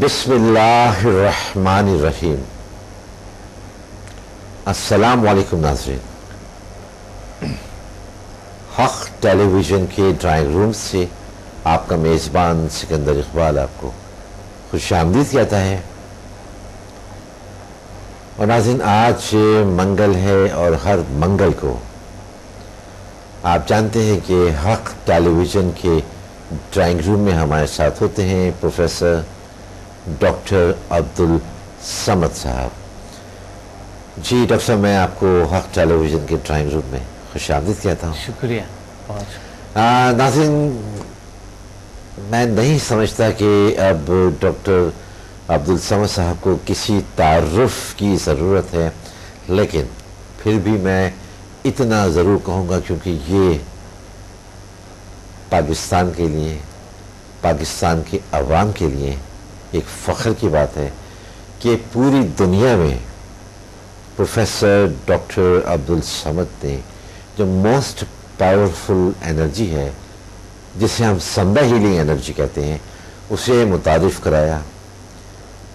بسم اللہ الرحمن الرحیم۔ السلام علیکم ناظرین، حق ٹیلی ویژن کے ڈرائنگ روم سے آپ کا میزبان سکندر اقبال آپ کو خوش آمدید کہتا ہے۔ اور ناظرین، آج منگل ہے اور ہر منگل کو آپ جانتے ہیں کہ حق ٹیلی ویژن کے ڈرائنگ روم میں ہمارے ساتھ ہوتے ہیں پروفیسر ڈاکٹر عبدالصمد صاحب۔ جی ڈاکٹر صاحب، میں آپ کو حق ٹیلی ویژن کے ڈرائنگ روم میں خوش آمدید کہتا ہوں۔ شکریہ بہت۔ ناظرین، میں نہیں سمجھتا کہ اب ڈاکٹر عبدالصمد صاحب کو کسی تعارف کی ضرورت ہے، لیکن پھر بھی میں اتنا ضرور کہوں گا کیونکہ یہ پاکستان کے لیے، پاکستان کے عوام کے لیے ایک فخر کی بات ہے کہ پوری دنیا میں پروفیسر ڈاکٹر عبدالصمد نے جو موسٹ پاورفل انرجی ہے، جسے ہم سمبا ہیلنگ انرجی کہتے ہیں، اسے متعارف کرایا،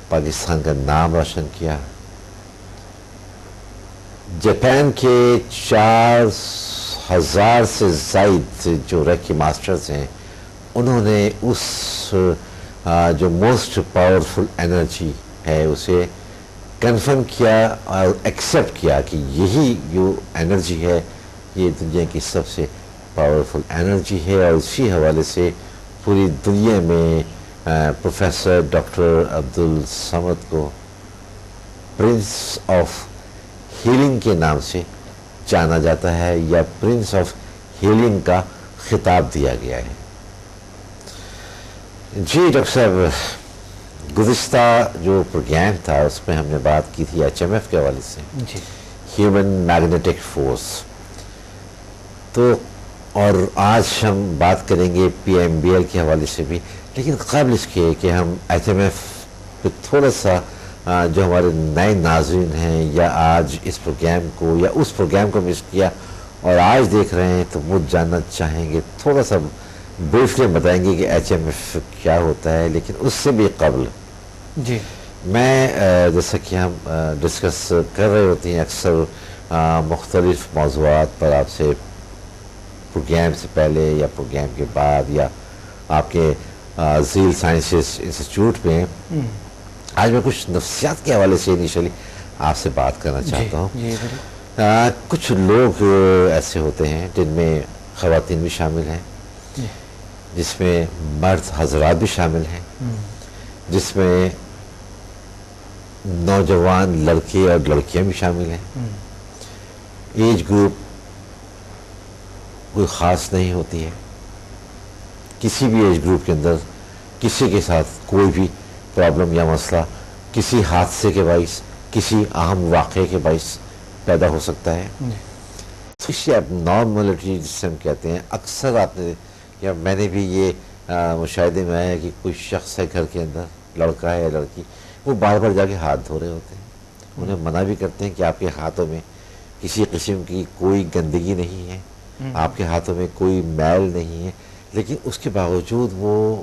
پاکستان کا نام روشن کیا۔ جاپان کے 4000 سے زائد جو ریکی ماسٹرز ہیں، انہوں نے اس جو موسٹ پاورفل انرجی ہے اسے کنفرم کیا اور ایکسیپٹ کیا کہ یہی جو انرجی ہے یہ دنیا کی سب سے پاورفل انرجی ہے، اور اسی حوالے سے پوری دنیا میں پروفیسر ڈاکٹر عبدالصمد کو پرنس آف ہیلنگ کے نام سے جانا جاتا ہے، یا پرنس آف ہیلنگ کا خطاب دیا گیا ہے۔ جی ڈاکٹر صاحب، گزشتہ جو پروگرام تھا اس میں ہم نے بات کی تھی HMF کے حوالے سے، جی، ہیومن میگنیٹک فورس، تو اور آج ہم بات کریں گے PMBL کے حوالے سے بھی، لیکن قبل اس کے کہ ہم HMF پہ تھوڑا سا جو ہمارے نئے ناظرین ہیں یا آج اس پروگرام کو یا اس پروگرام کو مس کیا اور آج دیکھ رہے ہیں تو وہ جاننا چاہیں گے، تھوڑا سا بریفلی بتائیں گے کہ HMF کیا ہوتا ہے۔ لیکن اس سے بھی قبل جی، میں جیسا کہ ہم ڈسکس کر رہے ہوتے ہیں اکثر مختلف موضوعات پر آپ سے، پروگرام سے پہلے یا پروگرام کے بعد یا آپ کے ذیل سائنسز انسٹیٹیوٹ میں، آج میں کچھ نفسیات کے حوالے سے انیشلی آپ سے بات کرنا چاہتا ہوں۔ کچھ لوگ ایسے ہوتے ہیں جن میں خواتین بھی شامل ہیں، جس میں مرد حضرات بھی شامل ہیں، جس میں نوجوان لڑکے اور لڑکیاں بھی شامل ہیں۔ ایج گروپ کوئی خاص نہیں ہوتی ہے، کسی بھی ایج گروپ کے اندر کسی کے ساتھ کوئی بھی پرابلم یا مسئلہ کسی حادثے کے باعث، کسی اہم واقعے کے باعث پیدا ہو سکتا ہے۔ اسے اب نارملٹی جسے ہم کہتے ہیں، اکثر آپ نے یا میں نے بھی یہ مشاہدے میں آیا کہ کوئی شخص ہے گھر کے اندر، لڑکا ہے یا لڑکی، وہ بار بار جا کے ہاتھ دھو رہے ہوتے ہیں، انہیں منع بھی کرتے ہیں کہ آپ کے ہاتھوں میں کسی قسم کی کوئی گندگی نہیں ہے، آپ کے ہاتھوں میں کوئی میل نہیں ہے، لیکن اس کے باوجود وہ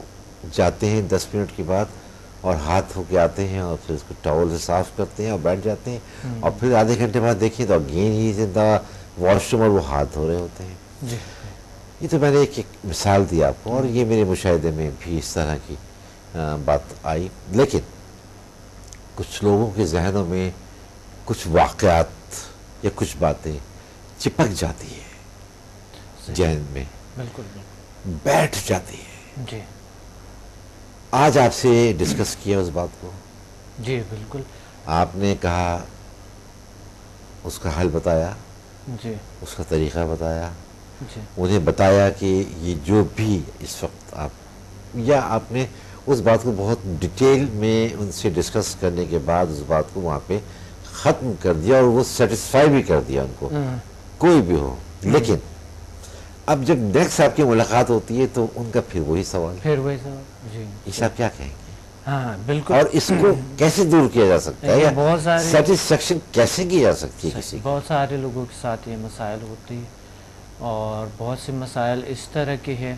جاتے ہیں 10 منٹ کے بعد اور ہاتھ دھو کے آتے ہیں اور پھر اس کو ٹاول سے صاف کرتے ہیں اور بیٹھ جاتے ہیں، اور پھر آدھے گھنٹے بعد دیکھیں تو اگین ہی زندہ واش روم اور وہ ہاتھ دھو رہے ہوتے ہیں۔ یہ تو میں نے ایک مثال دی آپ کو، اور یہ میرے مشاہدے میں بھی اس طرح کی بات آئی، لیکن کچھ لوگوں کے ذہنوں میں کچھ واقعات یا کچھ باتیں چپک جاتی ہیں، ذہن میں بالکل بیٹھ جاتی ہے۔ جی، آج آپ سے ڈسکس کیا اس بات کو، جی بالکل، آپ نے کہا، اس کا حل بتایا، جی، اس کا طریقہ بتایا، جی، انہیں بتایا کہ یہ جو بھی اس وقت آپ نے اس بات کو بہت ڈیٹیل میں ان سے ڈسکس کرنے کے بعد اس بات کو وہاں پہ ختم کر دیا، اور وہ سیٹسفائی بھی کر دیا ان کو، کوئی بھی ہو۔ لیکن اب جب نیکسٹ آپ کی ملاقات ہوتی ہے تو ان کا پھر وہی سوال، جی، یہ آپ کیا کہیں گے؟ ہاں بالکل، اور اس کو کیسے دور کیا جا سکتا ہے، یا بہت سارے سیٹسفیکشن کیسے کی جا سکتی ہے کسی کی؟ بہت سارے لوگوں کے ساتھ یہ مسائل ہوتی ہیں، اور بہت سے مسائل اس طرح کے ہیں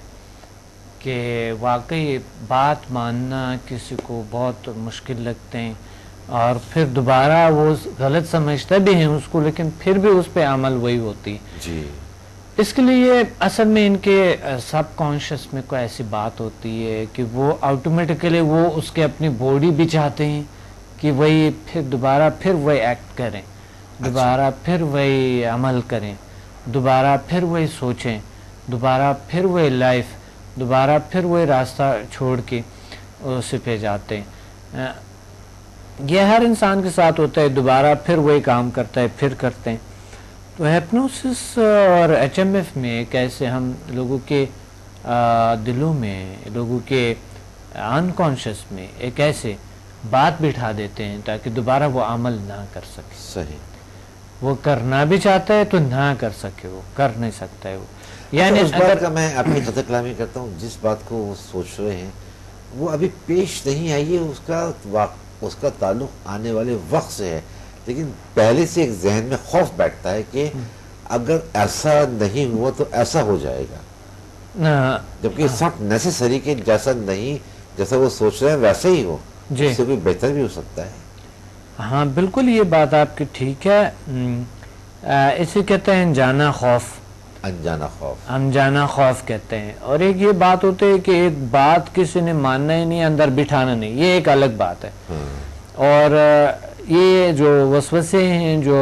کہ واقعی بات ماننا کسی کو بہت مشکل لگتے ہیں اور پھر دوبارہ وہ غلط سمجھتا بھی ہیں اس کو لیکن پھر بھی اس پہ عمل وہی ہوتی ہے. جی اس کے لیے اصل میں ان کے سب کانشیس میں کوئی ایسی بات ہوتی ہے کہ وہ آٹومیٹیکلی وہ اس کے اپنی باڈی بھی چاہتے ہیں کہ وہی پھر دوبارہ پھر وہی ایکٹ کریں, دوبارہ پھر وہی عمل کریں, دوبارہ پھر وہی سوچیں, دوبارہ پھر وہی لائف, دوبارہ پھر وہی راستہ چھوڑ کے اس پہ جاتے ہیں. یہ ہر انسان کے ساتھ ہوتا ہے, دوبارہ پھر وہی کام کرتا ہے, پھر کرتے ہیں. تو ہپنوسس اور ایچ ایم ایف میں کیسے ہم لوگوں کے دلوں میں, لوگوں کے انکانشیس میں ایک ایسے بات بٹھا دیتے ہیں تاکہ دوبارہ وہ عمل نہ کر سکے. صحیح. وہ کرنا بھی چاہتا ہے تو نہ کر سکے, وہ کر نہیں سکتا ہے وہ. یعنی اس بات کا میں اپنی قدر کلامی کرتا ہوں, جس بات کو وہ سوچ رہے ہیں وہ ابھی پیش نہیں آئی ہے, اس کا تعلق آنے والے وقت سے ہے, لیکن پہلے سے ایک ذہن میں خوف بیٹھتا ہے کہ اگر ایسا نہیں ہوا تو ایسا ہو جائے گا, جبکہ اٹس ناٹ نیسیسری کہ جیسا نہیں, جیسا وہ سوچ رہے ہیں ویسا ہی ہو, اس سے کوئی بہتر بھی ہو سکتا ہے. ہاں بالکل, یہ بات آپ کی ٹھیک ہے. اسے کہتے ہیں انجانا خوف, انجانا خوف, انجانا خوف کہتے ہیں. اور ایک یہ بات ہوتی ہے کہ ایک بات کسی نے ماننا ہی نہیں, اندر بٹھانا نہیں, یہ ایک الگ بات ہے. اور یہ جو وسوسے ہیں, جو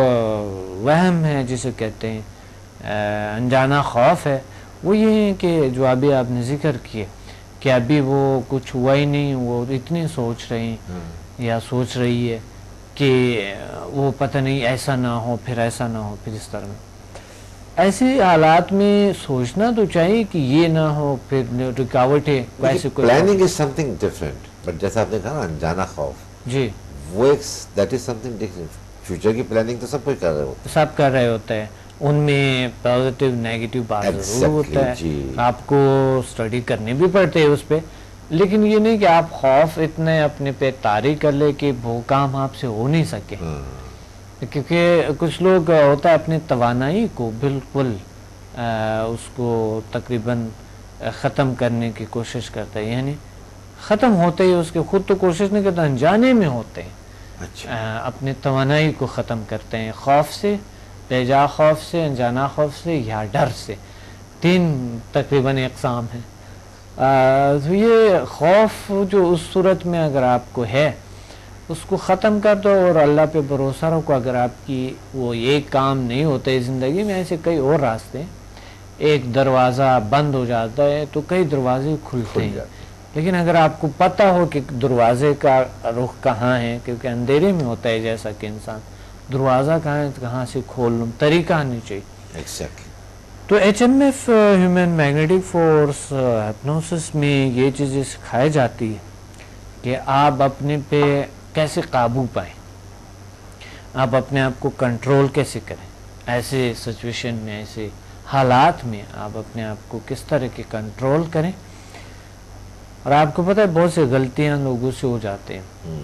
وہم ہے جسے کہتے ہیں انجانا خوف ہے, وہ یہ ہے کہ جو ابھی آپ نے ذکر کیے کہ ابھی وہ کچھ ہوا ہی نہیں, وہ اتنی سوچ رہے ہیں یا سوچ رہی ہے کہ وہ پتہ نہیں ایسا نہ ہو, پھر ایسا نہ ہو, پھر اس طرح میں. ایسے حالات میں سوچنا تو چاہیے کہ یہ نہ ہو, پھر رکاوٹیں ویسے کوئی. Planning is some thing different, but جیسا آپ نے کہا نا انجانا خوف, جی وہ ایک that is some thing different. Future کی پلاننگ تو سب کوئی کر رہے ہوتے ہیں, سب کر رہے ہوتے ہیں, ان میں پازیٹیو نیگیٹو بات ضرور ہوتا ہے. آپ کو اسٹڈی کرنی بھی پڑتے ہے اس پہ, لیکن یہ نہیں کہ آپ خوف اتنے اپنے پہ طاری کر لے کہ وہ کام آپ سے ہو نہیں سکے. کیونکہ کچھ لوگ ہوتا ہے اپنی توانائی کو بالکل اس کو تقریباً ختم کرنے کی کوشش کرتا ہے, یعنی ختم ہوتے ہی اس کے خود تو کوشش نہیں کرتا, انجانے میں ہوتے ہیں. اپنی توانائی کو ختم کرتے ہیں خوف سے, بیجا خوف سے, انجانا خوف سے یا ڈر سے. 3 تقریباً اقسام ہیں. تو یہ خوف جو اس صورت میں اگر آپ کو ہے اس کو ختم کر دو اور اللہ پہ بھروسہ رکھو. اگر آپ کی وہ ایک کام نہیں ہوتا ہے زندگی میں, ایسے کئی اور راستے ہیں. ایک دروازہ بند ہو جاتا ہے تو کئی دروازے کھلتے ہیں, لیکن اگر آپ کو پتہ ہو کہ دروازے کا رخ کہاں ہے, کیونکہ اندھیرے میں ہوتا ہے جیسا کہ انسان, دروازہ کہاں ہے, کہاں سے کھول لوں, طریقہ آنی چاہیے. تو H M F human magnetic force hypnosis میں یہ چیزیں سکھائی جاتی ہے کہ آپ اپنے پہ کیسے قابو پائیں, آپ اپنے آپ کو کنٹرول کیسے کریں. ایسے سچویشن میں, ایسے حالات میں آپ اپنے آپ کو کس طرح کے کنٹرول کریں. اور آپ کو پتہ ہے بہت سے غلطیاں لوگوں سے ہو جاتے ہیں,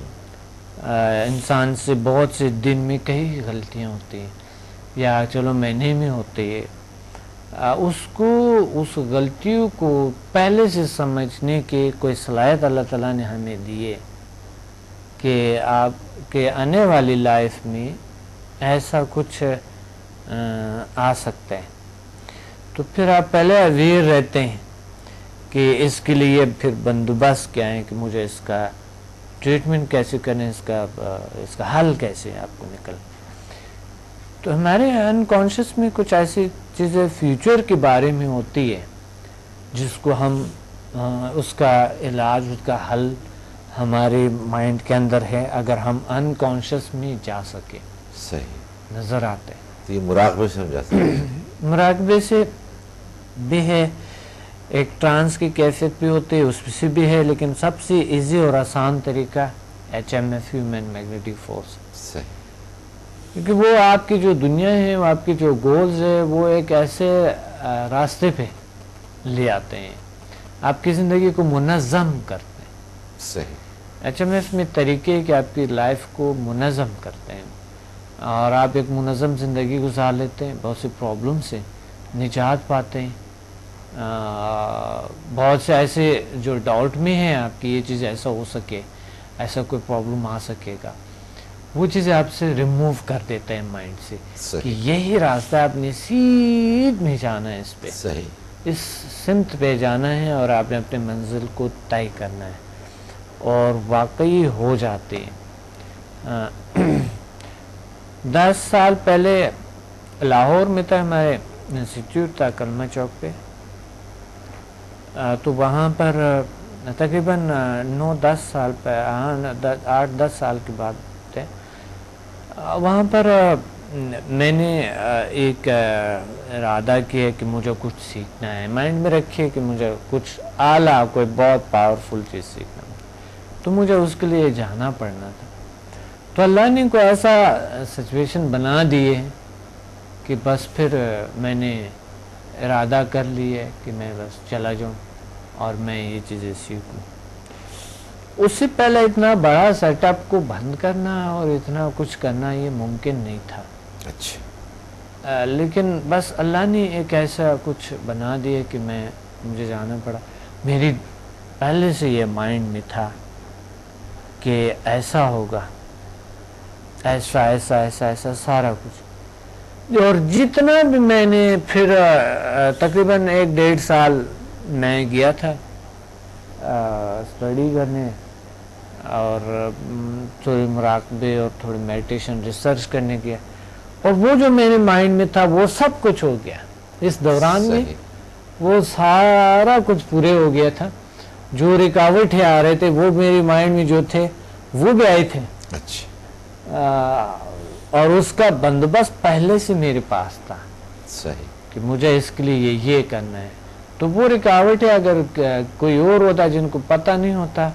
انسان سے بہت سے دن میں کئی غلطیاں ہوتی ہیں, یا چلو مہینے میں ہوتی ہے. اس غلطیوں کو پہلے سے سمجھنے کے کوئی صلاحیت اللہ تعالیٰ نے ہمیں دی ہے کہ آپ کے آنے والی لائف میں ایسا کچھ آ سکتا ہے. تو پھر آپ پہلے اویئر رہتے ہیں کہ اس کے لیے پھر بندوبست کیا ہے, کہ مجھے اس کا ٹریٹمنٹ کیسے کریں, اس کا حل کیسے آپ کو نکل. تو ہمارے انکانشیس میں کچھ ایسی چیزیں فیوچر کے بارے میں ہوتی ہے جس کو ہم اس کا علاج, اس کا حل ہمارے مائنڈ کے اندر ہے, اگر ہم انکانشیس میں جا سکے. صحیح نظر آتے ہیں. تو یہ مراقبے سے ہم جا سکتے ہیں. مراقبے سے بھی ہے, ایک ٹرانس کی کیفیت بھی ہوتی ہے, اس سے بھی ہے, لیکن سب سے ایزی اور آسان طریقہ H M F human magnetic force. صحیح. کیونکہ وہ آپ کی جو دنیا ہے, وہ آپ کی جو گولز ہے, وہ ایک ایسے راستے پہ لے آتے ہیں, آپ کی زندگی کو منظم کرتے ہیں. صحیح. ایچ ایم ایف میں طریقے کہ آپ کی لائف کو منظم کرتے ہیں اور آپ ایک منظم زندگی گزار لیتے ہیں, بہت سی پرابلم سے نجات پاتے ہیں, بہت سے ایسے جو ڈاؤٹ میں ہیں آپ کی یہ چیز ایسا ہو سکے، ایسا کوئی پرابلم آ سکے گا، وہ چیزیں آپ سے ریموو کر دیتے ہیں مائنڈ سے کہ یہی راستہ آپ نے سیدھ میں جانا ہے، اس پہ اس سمت پہ جانا ہے اور آپ نے اپنے منزل کو طے کرنا ہے، اور واقعی ہو جاتے ہیں۔ 10 سال پہلے لاہور میں تھا، ہمارے انسٹیٹیوٹ تھا کلمہ چوک پہ، تو وہاں پر تقریباً 9-10 سال پہ 8-10 سال کی بات ہے، وہاں پر میں نے ایک ارادہ کیا کہ مجھے کچھ سیکھنا ہے، مائنڈ میں رکھیے کہ مجھے کچھ اعلیٰ کوئی بہت پاورفل چیز سیکھنا ہے، تو مجھے اس کے لیے جانا پڑنا تھا۔ تو اللہ نے کوئی ایسا سچویشن بنا دیے کہ بس پھر میں نے ارادہ کر لیا کہ میں بس چلا جاؤں اور میں یہ چیزیں سیکھوں۔ اس سے پہلے اتنا بڑا سیٹ اپ کو بند کرنا اور اتنا کچھ کرنا یہ ممکن نہیں تھا۔ اچھا، لیکن بس اللہ نے ایک ایسا کچھ بنا دیا کہ مجھے جانا پڑا۔ میری پہلے سے یہ مائنڈ میں تھا کہ ایسا ہوگا، ایسا ایسا ایسا ایسا سارا کچھ، اور جتنا بھی میں نے پھر تقریباً 1-1.5 سال میں گیا تھا اسٹڈی کرنے اور تھوڑی مراقبے اور تھوڑی میڈیٹیشن ریسرچ کرنے گیا، اور وہ جو میرے مائنڈ میں تھا وہ سب کچھ ہو گیا اس دوران میں، وہ سارا کچھ پورے ہو گیا تھا۔ جو رکاوٹیں آ رہے تھے وہ میری مائنڈ میں جو تھے وہ بھی آئے تھے، اور اس کا بندوبست پہلے سے میرے پاس تھا کہ مجھے اس کے لیے یہ کرنا ہے۔ تو وہ رکاوٹیں اگر کوئی اور ہوتا جن کو پتہ نہیں ہوتا،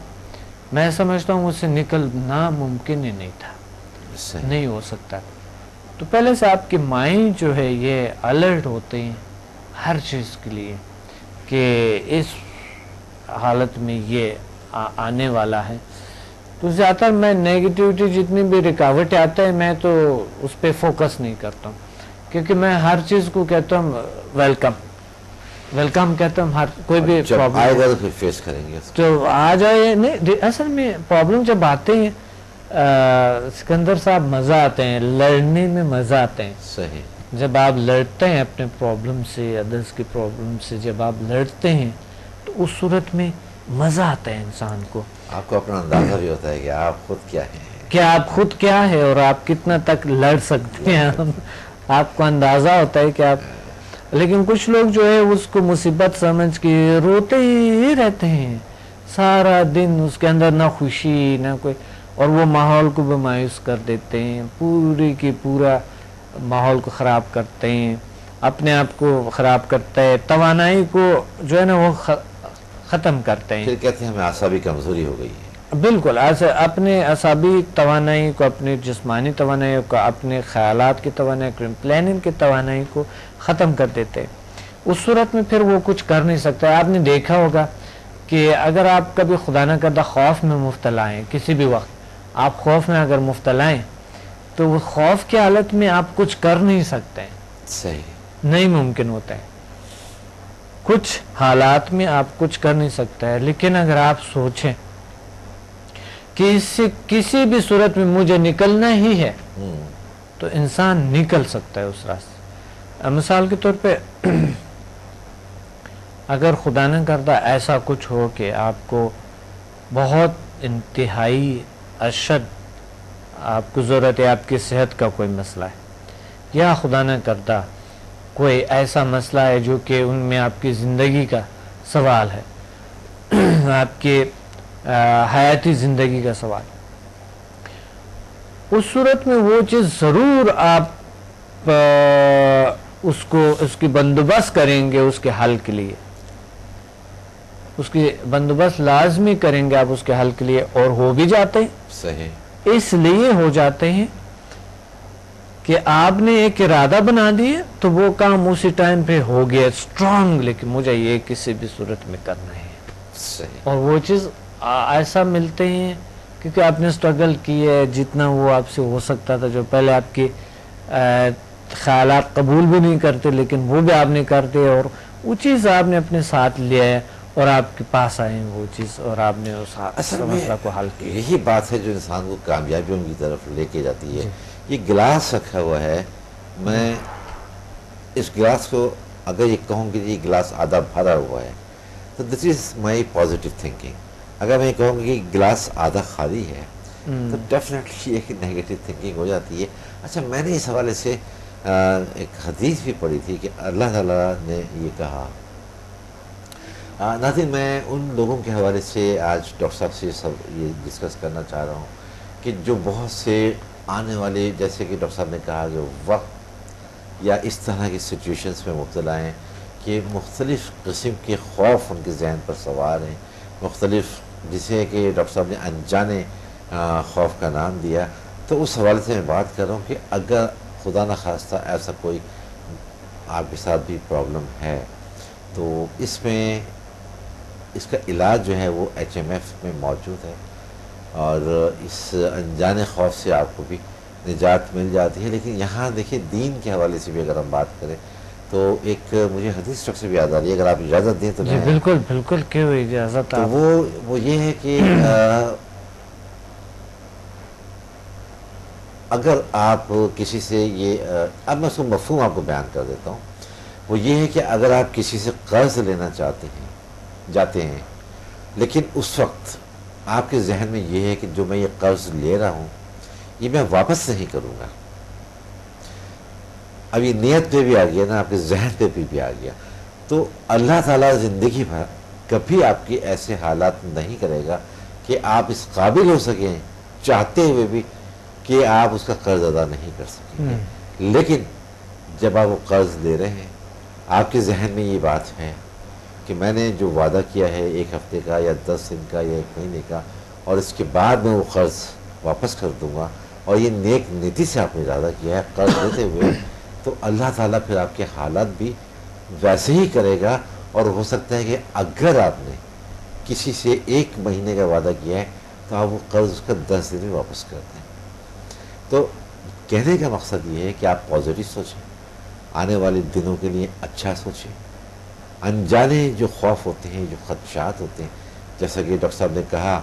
میں سمجھتا ہوں اس سے نکلنا ممکن ہی نہیں تھا، نہیں ہو سکتا۔ تو پہلے سے آپ کے مائنڈ جو ہے یہ الرٹ ہوتے ہیں ہر چیز کے لیے کہ اس حالت میں یہ آنے والا ہے۔ تو زیادہ تر میں نیگیٹیوٹی جتنی بھی رکاوٹیں آتے ہیں میں تو اس پہ فوکس نہیں کرتا ہوں، کیونکہ میں ہر چیز کو کہتا ہوں ویلکم کہتا ہوں۔ ہر کوئی بھی پرابلم آئے گا تو پھر فیس کریں گے، تو آ جائے۔ نہیں، اصل میں پرابلم جب آتے ہیں سکندر صاحب مزہ آتے ہیں، لڑنے میں مزہ آتے ہیں۔ صحیح، جب آپ لڑتے ہیں اپنے پرابلم سے، ادرس کی پرابلم سے جب آپ لڑتے ہیں تو اس صورت میں مزہ آتا ہے انسان کو۔ آپ کو اپنا اندازہ بھی ہوتا ہے کہ آپ خود کیا ہیں، کہ آپ خود کیا ہے اور آپ کتنا تک لڑ سکتے ہیں، آپ کو اندازہ ہوتا ہے کہ آپ۔ لیکن کچھ لوگ جو ہے اس کو مصیبت سمجھ کے روتے ہی رہتے ہیں سارا دن، اس کے اندر نہ خوشی نہ کوئی، اور وہ ماحول کو بھی مایوس کر دیتے ہیں، پوری کی پورا ماحول کو خراب کرتے ہیں، اپنے آپ کو خراب کرتے ہیں، توانائی کو جو ہے نا وہ ختم کرتے ہیں۔ پھر کہتے ہیں ہمیں اعصابی کمزوری ہو گئی ہے۔ بالکل، اپنے اعصابی توانائی کو، اپنے جسمانی توانائی کو، اپنے خیالات کی توانائی کو، پلاننگ کی توانائی کو ختم کر دیتے ہیں۔ اس صورت میں پھر وہ کچھ کر نہیں سکتا۔ آپ نے دیکھا ہوگا کہ اگر آپ کبھی خدا نہ کردہ خوف میں مبتلا ہیں، کسی بھی وقت آپ خوف میں اگر مبتلا ہیں تو وہ خوف کی حالت میں آپ کچھ کر نہیں سکتے ہیں، صحیح نہیں ممکن ہوتا ہے۔ کچھ حالات میں آپ کچھ کر نہیں سکتے ہیں، لیکن اگر آپ سوچیں کہ اس سے کسی بھی صورت میں مجھے نکلنا ہی ہے تو انسان نکل سکتا ہے اس راستے۔ مثال کے طور پہ اگر خدا نہ کردہ ایسا کچھ ہو کہ آپ کو بہت انتہائی اشد آپ کو ضرورت ہے، آپ کی صحت کا کوئی مسئلہ ہے، یا خدا نہ کردہ کوئی ایسا مسئلہ ہے جو کہ ان میں آپ کی زندگی کا سوال ہے، آپ کے حیاتی زندگی کا سوال، اس صورت میں وہ چیز ضرور آپ اس کی بندوبست کریں گے، اس کے حل کے لیے اس کی بندوبست لازمی کریں گے آپ اس کے حل کے لیے، اور ہو بھی جاتے ہیں۔ صحیح، اس لیے ہو جاتے ہیں کہ آپ نے ایک ارادہ بنا دیا تو وہ کام اسی ٹائم پہ ہو گیا اسٹرانگلی کہ مجھے یہ کسی بھی صورت میں کرنا ہے۔ صحیح، اور وہ چیز ایسا ملتے ہیں کیونکہ آپ نے اسٹرگل کی ہے، جتنا وہ آپ سے ہو سکتا تھا، جو پہلے آپ کے خیالات قبول بھی نہیں کرتے لیکن وہ بھی آپ نے کرتے، اور وہ چیز آپ نے اپنے ساتھ لیا ہے، اور آپ کے پاس آئیں وہ چیز اور آپ نے اس مسئلہ کو حل کیا. یہی بات ہے جو انسان کو کامیابیوں کی طرف لے کے جاتی ہے. یہ گلاس رکھا ہوا ہے, میں اس گلاس کو اگر یہ کہوں کہ یہ گلاس آدھا بھرا ہوا ہے تو دس از مائی پازیٹیو تھنکنگ. اگر میں کہوں کہ گلاس آدھا خالی ہے تو ڈیفینیٹلی ایک نیگیٹو تھنکنگ ہو جاتی ہے. اچھا, میں نے اس حوالے سے ایک حدیث بھی پڑھی تھی کہ اللہ تعالیٰ نے یہ کہا. ناظرین, میں ان لوگوں کے حوالے سے آج ڈاکٹر صاحب سے سب یہ ڈسکس کرنا چاہ رہا ہوں کہ جو بہت سے آنے والے, جیسے کہ ڈاکٹر صاحب نے کہا کہ وقت یا اس طرح کی سچویشنز میں مبتلا ہیں کہ مختلف قسم کے خوف ان کے ذہن پر سوار ہیں, مختلف جسے کہ ڈاکٹر صاحب نے انجانے خوف کا نام دیا. تو اس حوالے سے میں بات کر رہا ہوں کہ اگر خدا نخواستہ ایسا کوئی آپ کے ساتھ بھی پرابلم ہے تو اس میں اس کا علاج جو ہے وہ HMF میں موجود ہے اور اس انجانے خوف سے آپ کو بھی نجات مل جاتی ہے. لیکن یہاں دیکھیں دین کے حوالے سے بھی اگر ہم بات کریں تو ایک مجھے حدیث ڈاکٹر سے بھی یاد آ رہی ہے, اگر آپ اجازت دیں تو جی بالکل بالکل, کیوں اجازت. تو وہ یہ ہے کہ اگر آپ کسی سے یہ, اب میں اس کو مفہوم آپ کو بیان کر دیتا ہوں. وہ یہ ہے کہ اگر آپ کسی سے قرض لینا جاتے ہیں لیکن اس وقت آپ کے ذہن میں یہ ہے کہ جو میں یہ قرض لے رہا ہوں یہ میں واپس نہیں کروں گا. اب یہ نیت پہ بھی آ گیا نا, آپ کے ذہن پہ بھی آ گیا, تو اللہ تعالیٰ زندگی بھر کبھی آپ کے ایسے حالات نہیں کرے گا کہ آپ اس قابل ہو سکیں چاہتے ہوئے بھی کہ آپ اس کا قرض ادا نہیں کر سکیں گے. لیکن جب آپ وہ قرض لے رہے ہیں آپ کے ذہن میں یہ بات ہے کہ میں نے جو وعدہ کیا ہے 1 ہفتے کا یا 10 دن کا یا 1 مہینے کا, اور اس کے بعد میں وہ قرض واپس کر دوں گا, اور یہ نیک نیتی سے آپ نے ارادہ کیا ہے قرض لیتے ہوئے, تو اللہ تعالیٰ پھر آپ کے حالات بھی ویسے ہی کرے گا. اور ہو سکتا ہے کہ اگر آپ نے کسی سے 1 مہینے کا وعدہ کیا ہے تو آپ وہ قرض اس کا 10 دن میں واپس کر دیں. تو کہنے کا مقصد یہ ہے کہ آپ پازیٹیو سوچیں, آنے والے دنوں کے لیے اچھا سوچیں. انجانے جو خوف ہوتے ہیں, جو خدشات ہوتے ہیں, جیسا کہ ڈاکٹر صاحب نے کہا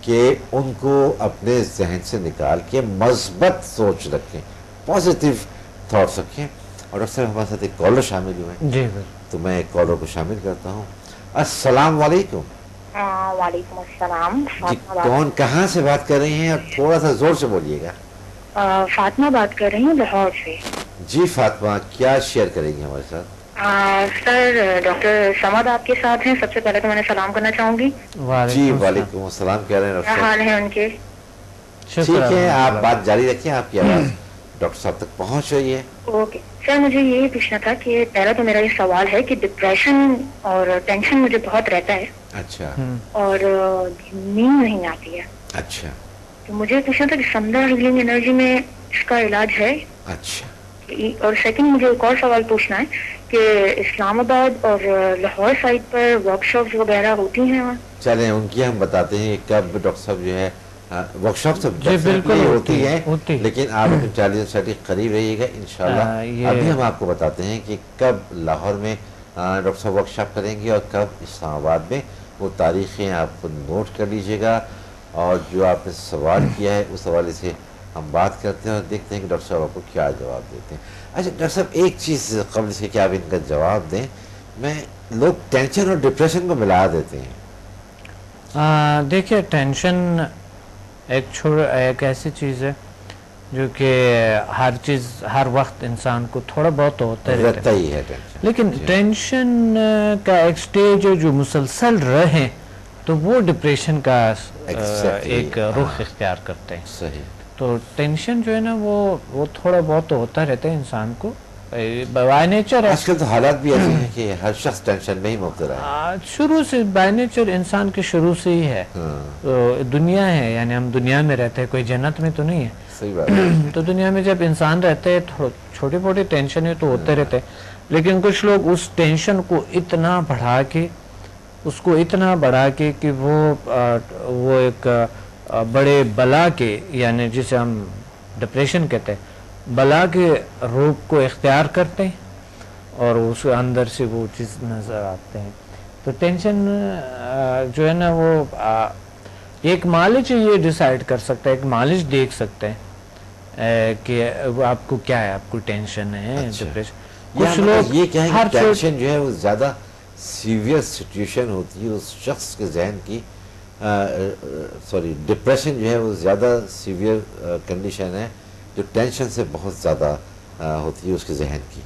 کہ ان کو اپنے ذہن سے نکال کے مثبت سوچ رکھیں, پازیٹیو تھاٹس رکھیں. اور ڈاکٹر صاحب ہمارے ساتھ ایک کالر شامل ہوئے ہیں, جی تو میں ایک کالر کو شامل کرتا ہوں. السلام علیکم. وعلیکم السلام. جی, کون کہاں سے بات کر رہی ہیں, اور تھوڑا سا زور سے بولیے گا. فاطمہ بات کر رہی ہوں لاہور سے. جی فاطمہ, کیا شیئر کریں گی ہمارے ساتھ؟ سر ڈاکٹر سمد آپ کے ساتھ ہیں. سب سے پہلے تو میں نے سلام کرنا چاہوں گی. جی وعلیکم السلام. کہہ رہے ہیں کیا حال ہے ان کے؟ ٹھیک ہے, آپ بات جاری رکھیں, آپ کی آواز ڈاکٹر صاحب تک پہنچ رہی ہے. اوکے سر, مجھے یہ پوچھنا تھا کہ پہلا تو میرا یہ سوال ہے کہ ڈپریشن اور ٹینشن مجھے بہت رہتا ہے. اچھا. اور نیند نہیں آتی ہے. اچھا. تو مجھے پوچھنا تھا کہ سمدھا ہیلنگ انرجی میں اس کا علاج ہے. اچھا. اور سیکنڈ مجھے ایک اور سوال پوچھنا ہے کہ اسلام آباد اور لاہور سائڈ پر ورک شاپس وغیرہ ہوتی ہیں وہاں؟ چلیں ان کی ہم بتاتے ہیں کب ڈاکٹر صاحب جو ہے ورک شاپ سے بالکل ہوتی ہے, لیکن آپ اپنے 40 قریب رہیے گا انشاءاللہ. ابھی ہم آپ کو بتاتے ہیں کہ کب لاہور میں ڈاکٹر صاحب ورک شاپ کریں گے اور کب اسلام آباد میں. وہ تاریخیں آپ نوٹ کر لیجیے گا, اور جو آپ نے سوال کیا ہے اس حوالے سے ہم بات کرتے ہیں اور دیکھتے ہیں کہ ڈاکٹر صاحب آپ کو کیا جواب دیتے ہیں. اچھا ڈاکٹر صاحب, ایک چیز قبل سے کہ آپ ان کا جواب دیں, میں لوگ ٹینشن اور ڈپریشن کو ملا دیتے ہیں. دیکھیے ٹینشن ایک ایسی چیز ہے جو کہ ہر وقت انسان کو تھوڑا بہت ہوتا رہتا ہی ہے ٹینشن, لیکن ٹینشن کا ایک سٹیج ہے جو مسلسل رہے تو وہ ڈپریشن کا ایک رخ اختیار کرتے ہیں. صحیح. تو ٹینشن جو ہے نا وہ تھوڑا بہت ہوتا رہتا ہے انسان کو بائی نیچر. آج کل تو حالات بھی ایسے ہیں کہ ہر شخص ٹینشن میں ہی مبتلا ہے. شروع سے بائی نیچر انسان کے شروع سے ہی ہے. تو دنیا ہے, یعنی ہم دنیا میں رہتے ہیں, کوئی جنت میں تو نہیں ہے. صحیح بات ہے. تو دنیا میں جب انسان رہتے ہیں چھوٹی موٹی ٹینشن تو ہوتے رہتے ہیں, لیکن کچھ لوگ اس ٹینشن کو اتنا بڑھا کے کہ وہ ایک بڑے بلا کے, یعنی جسے ہم ڈپریشن کہتے ہیں, بلا کے روپ کو اختیار کرتے ہیں اور اس اندر سے وہ چیز نظر آتے ہیں. تو ٹینشن جو ہے نا وہ ایک معالج یہ ڈیسائیڈ کر سکتا ہے, ایک معالج دیکھ سکتا ہے کہ آپ کو کیا ہے, آپ کو ٹینشن ہے, ڈپریشن. کچھ لوگ یہ کیا ہے کہ ٹینشن جو ہے وہ زیادہ سیویئر سچویشن ہوتی ہے اس شخص کے ذہن کی, ڈپریشن جو ہے وہ زیادہ سیویئر کنڈیشن ہے جو ٹینشن سے بہت زیادہ ہوتی ہے اس کے ذہن کی.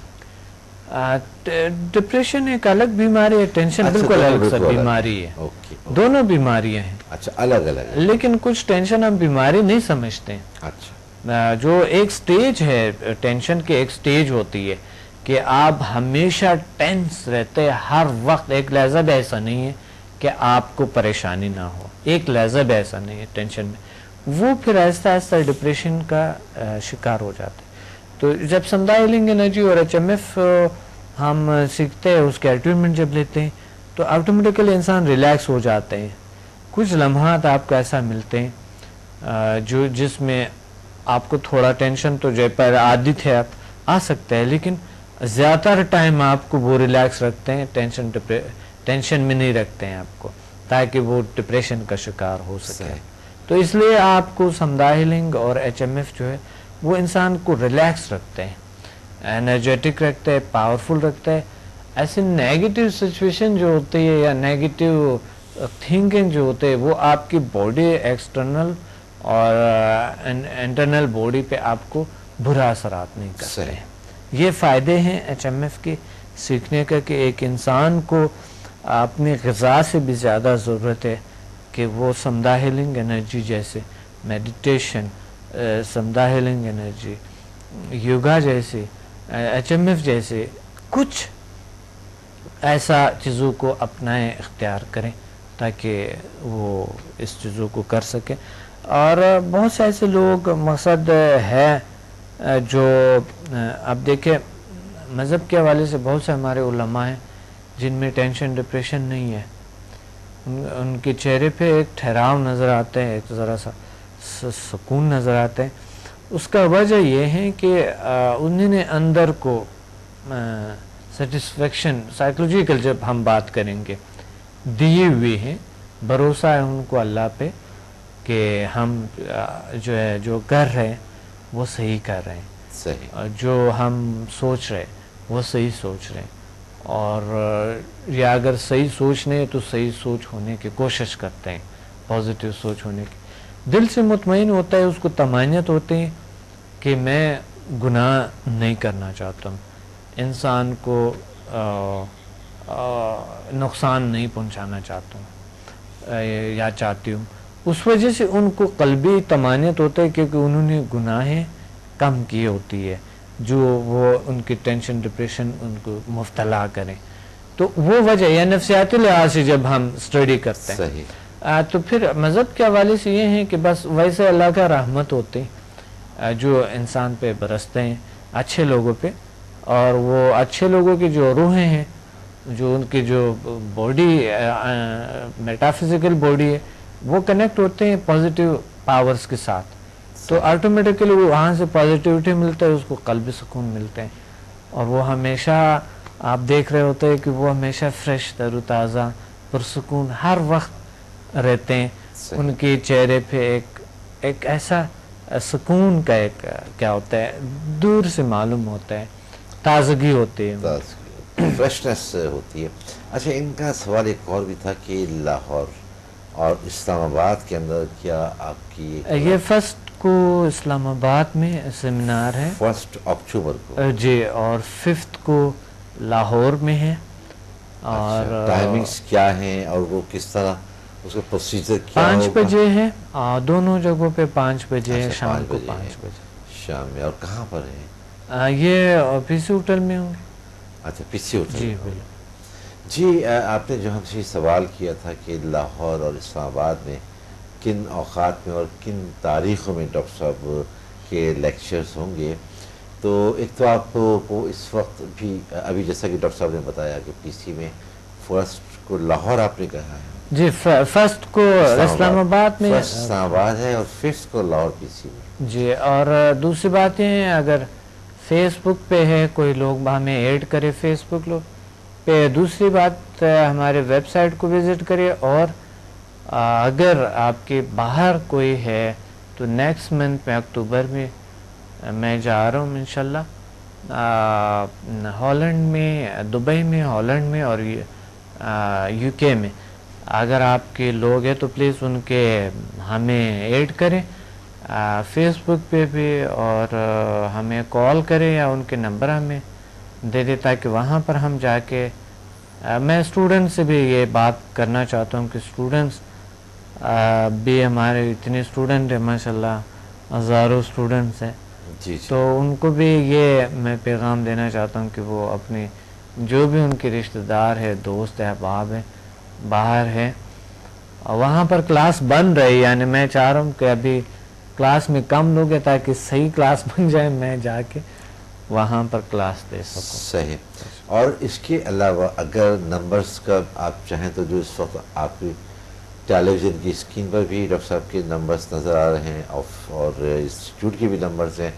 ڈپریشن ایک الگ بیماری ہے, ٹینشن بالکل الگ سا بیماری ہے, دونوں بیماریاں ہیں. اچھا, الگ الگ. لیکن کچھ ٹینشن ہم بیماری نہیں سمجھتے ہیں. اچھا, جو ایک سٹیج ہے ٹینشن کی, ایک سٹیج ہوتی ہے کہ آپ ہمیشہ ٹینس رہتے, ہر وقت ایک لحظہ بھی ایسا نہیں ہے کہ آپ کو پریشانی نہ ہو, ایک لحظہ بھی ایسا نہیں ہے ٹینشن میں. وہ پھر آہستہ آہستہ ڈپریشن کا شکار ہو جاتے. تو جب سمدھا ہیلنگ انرجی اور HMF ہم سیکھتے ہیں, اس کے ٹریٹمنٹ جب لیتے ہیں تو آٹومیٹیکلی انسان ریلیکس ہو جاتے ہیں. کچھ لمحات آپ کو ایسا ملتے ہیں جس میں آپ کو تھوڑا ٹینشن تو جو پر عادی تھے آپ آ سکتے ہیں, لیکن زیادہ تر ٹائم آپ کو وہ ریلیکس رکھتے ہیں, ٹینشن میں نہیں رکھتے ہیں آپ کو, تاکہ وہ ڈپریشن کا شکار ہو سکے. تو اس لیے آپ کو سمدھا ہیلنگ اور HMF جو ہے وہ انسان کو ریلیکس رکھتے ہیں, انرجیٹک رکھتے ہیں, پاورفل رکھتے ہیں. ایسے نیگیٹو سچویشن جو ہوتی ہے یا نیگیٹو تھنکنگ جو ہوتے ہیں وہ آپ کی باڈی ایکسٹرنل اور انٹرنل باڈی پہ آپ کو برا اثرات نہیں کرتے ہیں. یہ فائدے ہیں HMF کے سیکھنے کا کہ ایک انسان کو اپنی غذا سے بھی زیادہ ضرورت ہے کہ وہ سمدھا ہیلنگ انرجی جیسے میڈیٹیشن, سمدھا ہیلنگ انرجی, یوگا جیسے, HMF جیسے کچھ ایسا چیزوں کو اپنائیں, اختیار کریں تاکہ وہ اس چیزوں کو کر سکیں. اور بہت سے ایسے لوگ, مقصد ہے جو اب دیکھیں مذہب کے حوالے سے بہت سے ہمارے علماء ہیں جن میں ٹینشن ڈپریشن نہیں ہے, ان کے چہرے پہ ایک ٹھہراؤ نظر آتا ہے, ایک ذرا سا سکون نظر آتا ہے. اس کا وجہ یہ ہے کہ انہوں نے اندر کو سیٹسفیکشن, سائیکولوجیکل جب ہم بات کریں گے, دیے ہوئے ہیں, بھروسہ ہے ان کو اللہ پہ کہ ہم جو ہے جو کر رہے ہیں وہ صحیح کر رہے ہیں, جو ہم سوچ رہے وہ صحیح سوچ رہے ہیں, اور یا اگر صحیح سوچ نہیں تو صحیح سوچ ہونے کی کوشش کرتے ہیں, پازیٹیو سوچ ہونے کی. دل سے مطمئن ہوتا ہے, اس کو طمانینت ہوتی ہے کہ میں گناہ نہیں کرنا چاہتا ہوں, انسان کو نقصان نہیں پہنچانا چاہتا ہوں یا چاہتی ہوں. اس وجہ سے ان کو قلبی طمانینت ہوتا ہے کیونکہ انہوں نے گناہیں کم کی ہوتی ہے جو وہ ان کی ٹینشن ڈپریشن ان کو مبتلا کریں. تو وہ وجہ یا نفسیاتی لحاظ سے جب ہم اسٹڈی کرتے ہیں تو پھر مذہب کے حوالے سے یہ ہیں کہ بس ویسے اللہ کا رحمت ہوتے ہیں جو انسان پہ برستے ہیں, اچھے لوگوں پہ, اور وہ اچھے لوگوں کی جو روحیں ہیں, جو ان کی جو باڈی میٹافزیکل باڈی ہے, وہ کنیکٹ ہوتے ہیں پازیٹیو پاورز کے ساتھ. تو آٹومیٹیکلی وہ وہاں سے پازیٹیوٹی ملتا ہے, اس کو قلبی سکون ملتے ہیں, اور وہ ہمیشہ آپ دیکھ رہے ہوتے ہیں کہ وہ ہمیشہ فریش, تر و تازہ, پرسکون ہر وقت رہتے ہیں. ان کے چہرے پہ ایک ایسا سکون کا ایک کیا ہوتا ہے, دور سے معلوم ہوتا ہے, تازگی ہوتی ہے, فریشنس ہوتی ہے. اچھا, ان کا سوال ایک اور بھی تھا کہ لاہور اور اسلام آباد کے اندر کیا آپ کی یہ فرسٹ کو اسلام آباد میں سیمینار ہے, 1 اکتوبر کو جی, اور 5 کو لاہور میں ہے. اور ٹائمنگز کیا ہیں اور وہ کس طرح اس کا پروسیجر کیا 5 بجے ہے, دونوں جگہوں پہ 5 بجے ہے, شام کو 5 بجے شام میں. اور کہاں پر ہے یہ پی سی ہوٹل میں ہوں گے. اچھا, پی سی ہوٹل. جی بالکل. جی, آپ نے جو ہم سے سوال کیا تھا کہ لاہور اور اسلام آباد میں کن اوقات میں اور کن تاریخوں میں ڈاکٹر صاحب کے لیکچرز ہوں گے, تو ایک تو آپ کو اس وقت بھی ابھی جیسا کہ ڈاکٹر صاحب نے بتایا کہ پی سی میں 1 کو لاہور آپ نے کہا ہے, جی 1 کو اسلام آباد میں, 1 اسلام آباد ہے, اور 5 کو لاہور پی سی میں. جی, اور دوسری بات یہ ہے اگر فیس بک پہ ہے کوئی لوگ ہمیں ایڈ کرے فیس بک لوگ, پہ دوسری بات ہمارے ویب سائٹ کو وزٹ کرے، اور اگر آپ کے باہر کوئی ہے تو نیکسٹ منتھ میں اکتوبر میں جا رہا ہوں انشاءاللہ ہالینڈ میں، دبئی میں، ہالینڈ میں اور یو کے میں. اگر آپ کے لوگ ہیں تو پلیز ان کے ہمیں ایڈ کریں فیس بک پہ بھی، اور ہمیں کال کریں یا ان کے نمبر ہمیں دے دیں تاکہ وہاں پر ہم جا کے میں اسٹوڈنٹ سے بھی یہ بات کرنا چاہتا ہوں کہ اسٹوڈنٹس بھی ہمارے اتنے اسٹوڈنٹ ہیں ماشاءاللہ، ہزاروں اسٹوڈنٹس ہیں. جی تو ان کو بھی یہ میں پیغام دینا چاہتا ہوں کہ وہ اپنے جو بھی ان کے رشتہ دار ہے، دوست احباب ہیں، باہر ہیں، وہاں پر کلاس بن رہی، یعنی میں چاہ رہا ہوں کہ ابھی کلاس میں کم لوگ ہیں تاکہ صحیح کلاس بن جائے، میں جا کے وہاں پر کلاس دے سکوں. صحیح. اور اس کے علاوہ اگر نمبرز کا آپ چاہیں تو جو اس وقت آپ کی ٹیلی ویژن کی اسکرین پر بھی ڈاکٹر صاحب کے نمبرز نظر آ رہے ہیں، اور انسٹیٹیوٹ کے بھی نمبرز ہیں.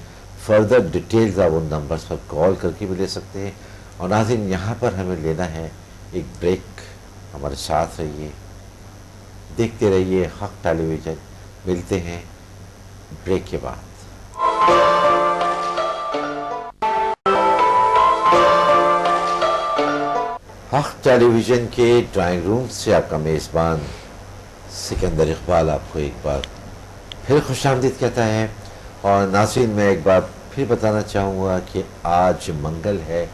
فردر ڈیٹیلز آپ ان نمبرز پر کال کر کے بھی لے سکتے ہیں. اور ناظرین یہاں پر ہمیں لینا ہے ایک بریک. ہمارے ساتھ رہیے، دیکھتے رہیے حق ٹیلی ویژن. ملتے ہیں بریک کے بعد. حق ٹیلی ویژن کے ڈرائنگ روم سے آپ کا میزبان سکندر اقبال آپ کو ایک بار پھر خوش آمدید کہتا ہے. اور ناظرین میں ایک بار پھر بتانا چاہوں گا کہ آج منگل ہے،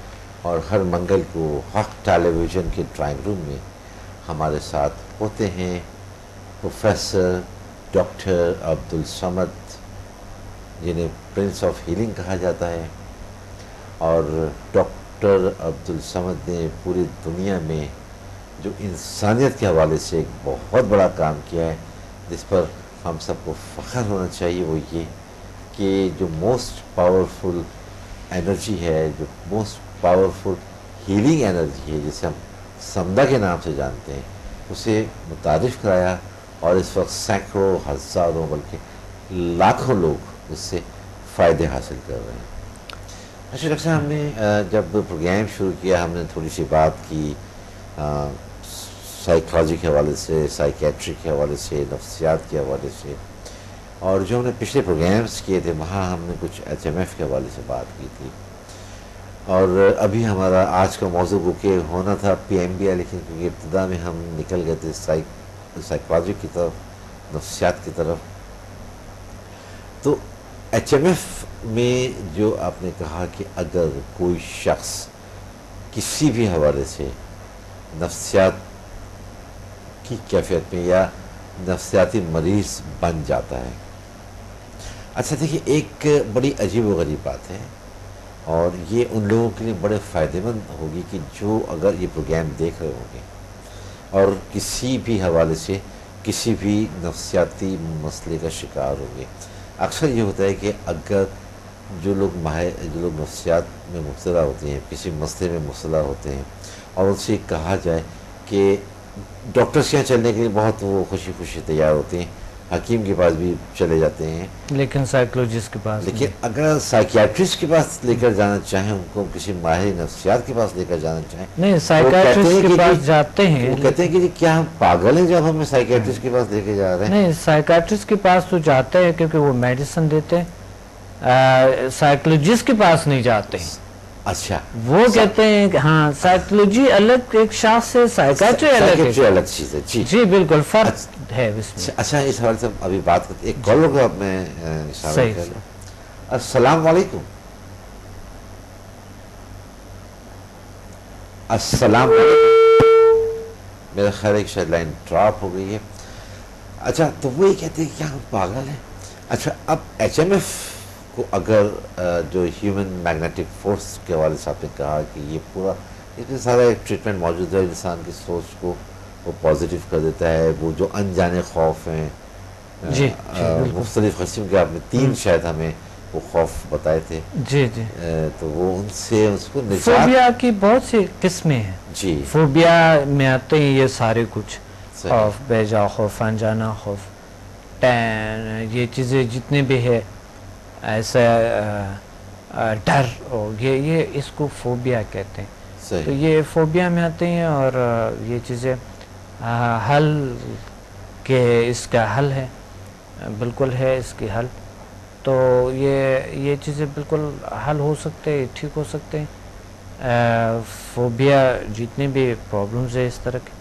اور ہر منگل کو حق ٹیلی ویژن کے ڈرائنگ روم میں ہمارے ساتھ ہوتے ہیں پروفیسر ڈاکٹر عبدالصمد، جنہیں پرنس آف ہیلنگ کہا جاتا ہے. اور ڈاکٹر عبدالصمد نے پوری دنیا میں جو انسانیت کے حوالے سے ایک بہت بڑا کام کیا ہے، جس پر ہم سب کو فخر ہونا چاہیے، وہ یہ کہ جو موسٹ پاورفل انرجی ہے، جو موسٹ پاورفل ہیلنگ انرجی ہے، جسے ہم سمدہ کے نام سے جانتے ہیں، اسے متعارف کرایا. اور اس وقت سینکڑوں، ہزاروں بلکہ لاکھوں لوگ اس سے فائدے حاصل کر رہے ہیں. اچھا ڈاکٹر صاحب، ہم نے جب پروگرام شروع کیا ہم نے تھوڑی سی بات کی سائیکالوجی کے حوالے سے، سائیکیٹری کے حوالے سے، نفسیات کے حوالے سے، اور جو ہم نے پچھلے پروگرامز کیے تھے وہاں ہم نے کچھ HMF کے حوالے سے بات کی تھی. اور ابھی ہمارا آج کا موضوع کو کہ ہونا تھا PMBI، لیکن کیونکہ ابتدا میں ہم نکل گئے تھے سائیکالوجی کی طرف، نفسیات کی طرف. تو HMF میں جو آپ نے کہا کہ اگر کوئی شخص کسی بھی حوالے سے نفسیات کی کیفیت میں یا نفسیاتی مریض بن جاتا ہے. اچھا دیکھیے، ایک بڑی عجیب و غریب بات ہے، اور یہ ان لوگوں کے لیے بڑے فائدہ مند ہوگی کہ جو اگر یہ پروگرام دیکھ رہے ہوں گے اور کسی بھی حوالے سے کسی بھی نفسیاتی مسئلے کا شکار ہوں گے. اکثر یہ ہوتا ہے کہ اگر جو لوگ نفسیات میں مبتلا ہوتے ہیں، کسی مسئلے میں مبتلا ہوتے ہیں، اور ان سے کہا جائے کہ ڈاکٹرس کے یہاں چلنے کے لیے بہت وہ خوشی خوشی تیار ہوتے ہیں، حکیم کے پاس بھی چلے جاتے ہیں، لیکن سائیکولوجسٹ کے پاس لیکن اگر سائیکیاٹرسٹ کے پاس لے کر جانا چاہیں، ان کو کسی ماہر نفسیات کے پاس لے کر جانا چاہیں، نہیں، سائیکیٹرسٹ کے پاس جاتے ہیں. وہ کہتے ہیں کہ کیا ہم پاگل ہیں جب ہمیں سائیکیٹرسٹ کے پاس لے کے جا رہے ہیں؟ نہیں، سائیکیٹرسٹ کے پاس تو جاتے ہیں کیونکہ وہ میڈیسن دیتے ہیں، سائیکولوجسٹ کے پاس نہیں جاتے ہیں. اچھا، وہ کہتے ہیں کہ ہاں سائیکولوجی الگ ایک شاخ سے، سائیکیٹری الگ چیز ہے. جی جی بالکل فرق ہے اس میں. اچھا، اس حوالے سے ابھی بات کرتے ایک کالر کو اب میں اشارہ کر لوں. السلام علیکم. السلام علیکم. میرا خیال ہے کہ شاید لائن ڈراپ ہو گئی ہے. اچھا، تو وہ یہ کہتے ہیں کہ ہم پاگل ہیں. اچھا، اب HMF کو اگر جو ہیومن میگنیٹک فورس کے حوالے سے آپ نے کہا کہ یہ پورا اس میں سارا ایک ٹریٹمنٹ موجود ہے، انسان کی سوچ کو وہ پازیٹیو کر دیتا ہے. وہ جو انجانے خوف ہیں، جی مختلف قسم کے، آپ نے 3 شاید ہمیں وہ خوف بتائے تھے. جی جی تو وہ ان سے اس کو نجات. فوبیا کی بہت سی قسمیں ہیں. جی، فوبیا میں آتے ہیں یہ سارے کچھ، خوف، بیجا خوف، انجانا خوف، یہ چیزیں جتنے بھی ہے، ایسا ڈر، یہ اس کو فوبیا کہتے ہیں. تو یہ فوبیا میں آتے ہیں اور یہ چیزیں حل کہ اس کا حل ہے، بالکل ہے اس کی حل. تو یہ چیزیں بالکل حل ہو سکتے ہیں، ٹھیک ہو سکتے ہیں. فوبیا جتنے بھی پرابلمز ہیں اس طرح کے،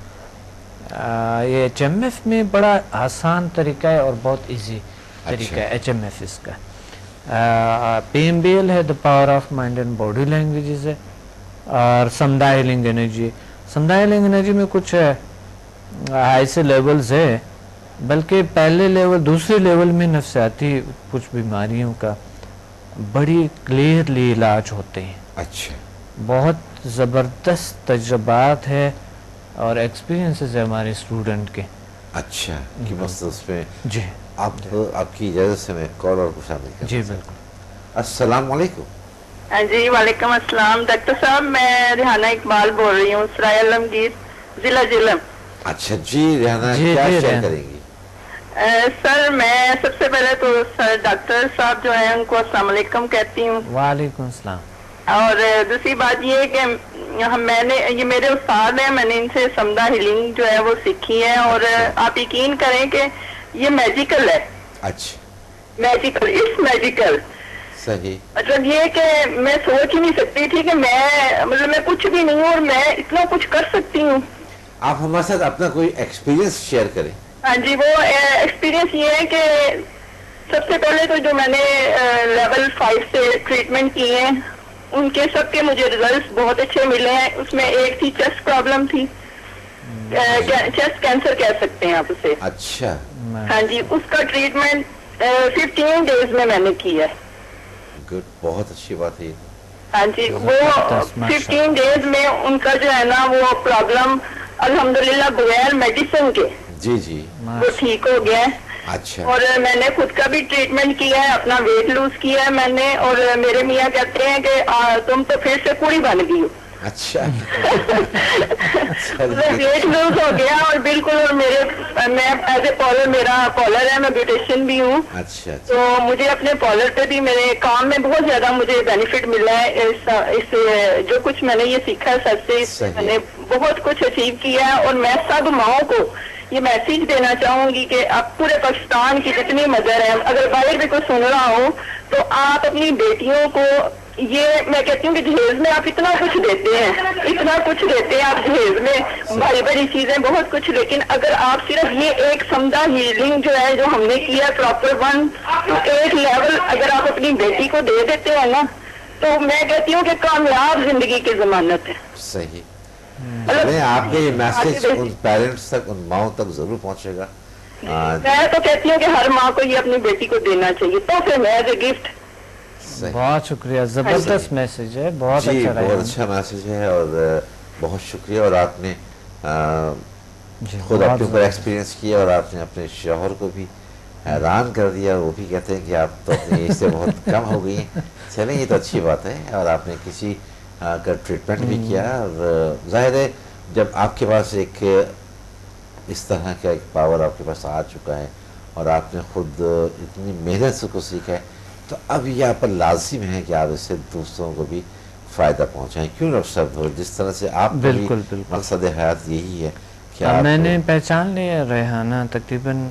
یہ ایچ ایم ایف میں بڑا آسان طریقہ ہے اور بہت ایزی طریقہ ہے ایچ ایم ایف اس کا. پی ایم بی ایل ہے، the power of mind and body languages ہے، اور سمدھا ہیلنگ انرجی. سمدھا ہیلنگ انرجی میں کچھ ایسے لیولز ہے، بلکہ پہلے لیول دوسرے لیول میں نفسیاتی کچھ بیماریوں کا بڑی کلیئرلی علاج ہوتے ہیں. اچھا، بہت زبردست تجربات ہے اور ایکسپیرینسز ہے ہمارے اسٹوڈنٹ کے. اچھا کہ بس اس میں جی آپ کی اجازت سے میں کال اور کو شامل کروں. جی بالکل. السلام علیکم. جی وعلیکم السلام ڈاکٹر صاحب، میں ریحانہ اقبال بول رہی ہوں، سرائے عالمگیر، ضلع جہلم. اچھا جی ریحانہ، کیا شیئر کریں گی؟ سر میں سب سے پہلے تو سر ڈاکٹر صاحب جو ہیں ان کو السلام علیکم کہتی ہوں. وعلیکم السلام. اور دوسری بات یہ کہ میں نے یہ میرے استاد ہیں، میں نے ان سے سمدھا ہیلنگ جو ہے وہ سیکھی ہے، اور آپ یقین کریں کہ یہ میجیکل ہے. اچھا، میجیکل، اٹس میجیکل. صحیح. مطلب یہ کہ میں سوچ ہی نہیں سکتی تھی کہ میں کچھ بھی نہیں ہوں اور میں اتنا کچھ کر سکتی ہوں. آپ ہمارے ساتھ اپنا کوئی ایکسپیرینس شیئر کریں. ہاں جی، وہ ایکسپیرینس یہ ہے کہ سب سے پہلے تو جو میں نے لیول 5 سے ٹریٹمنٹ کیے ہیں ان کے سب کے مجھے ریزلٹس بہت اچھے ملے ہیں. اس میں ایک تھی چیسٹ پرابلم تھی، چیسٹ کینسر کہہ سکتے ہیں آپ اسے. اچھا. ہاں جی، اس کا ٹریٹمنٹ 15 ڈیز میں نے کیا ہے. گڈ، بہت اچھی بات ہے. ہاں جی، وہ 15 ڈیز میں ان کا جو ہے نا وہ پرابلم الحمدللہ بغیر میڈیسن کے جی جی وہ ٹھیک ہو گیا ہے. اچھا. اور میں نے خود کا بھی ٹریٹمنٹ کیا ہے، اپنا ویٹ لوز کیا ہے میں نے، اور میرے میاں کہتے ہیں کہ تم تو پھر سے کوڑی بن گئی ہو. اچھا. ویٹ لوز ہو گیا اور بالکل. اور میں ایز اے پالر، میرا پالر ہے، میں بیوٹیشین بھی ہوں. اچھا. تو مجھے اپنے پالر پہ بھی میرے کام میں بہت زیادہ مجھے بینیفٹ ملا ہے اس جو کچھ میں نے یہ سیکھا ہے سر سے، میں نے بہت کچھ اچیو کیا ہے. اور میں سب ماؤں کو یہ میسج دینا چاہوں گی کہ آپ پورے پاکستان کی جتنی مدر ہیں، اگر باہر بھی کوئی سن رہا ہو تو آپ اپنی بیٹیوں کو یہ میں کہتی ہوں کہ جہیز میں آپ اتنا کچھ دیتے ہیں، اتنا کچھ دیتے ہیں آپ جہیز میں، بڑی بڑی چیزیں بہت کچھ، لیکن اگر آپ صرف یہ ایک سمدھا ہیلنگ جو ہے جو ہم نے کیا پراپر 1 to 8 لیول اگر آپ اپنی بیٹی کو دے دیتے ہیں نا، تو میں کہتی ہوں کہ کامیاب زندگی کی ضمانت ہے. صحیح. آپ کے یہ میسج ان پیرنٹس تک، ان ماؤں تک ضرور پہنچے گا. میں تو کہتی ہوں کہ ہر ماں کو یہ اپنی بیٹی کو دینا چاہیے، تو پھر میں ایز اے گفٹ. بہت شکریہ، زبردست میسج ہے، بہت اچھا رہا. بہت اچھا میسج ہے اور بہت شکریہ. اور آپ نے خود اپنے اوپر ایکسپیرینس کیا اور آپ نے اپنے شوہر کو بھی حیران کر دیا. وہ بھی کہتے ہیں کہ آپ تو اپنی ایج سے بہت کم ہو گئی ہیں. چلیں، یہ تو اچھی بات ہے. اور آپ نے کسی کا ٹریٹمنٹ بھی کیا. اور ظاہر ہے جب آپ کے پاس ایک اس طرح کا ایک پاور آپ کے پاس آ چکا ہے اور آپ نے خود اتنی محنت سے کو سیکھا ہے، تو اب یہ آپ پر لازم ہے کہ آپ اس سے دوسروں کو بھی فائدہ پہنچائیں. کیوں ڈاکٹر صاحب، جس طرح سے آپ بالکل مقصد حیات یہی ہے کہ آپ میں نے پہچان لیا ریحانہ تقریباً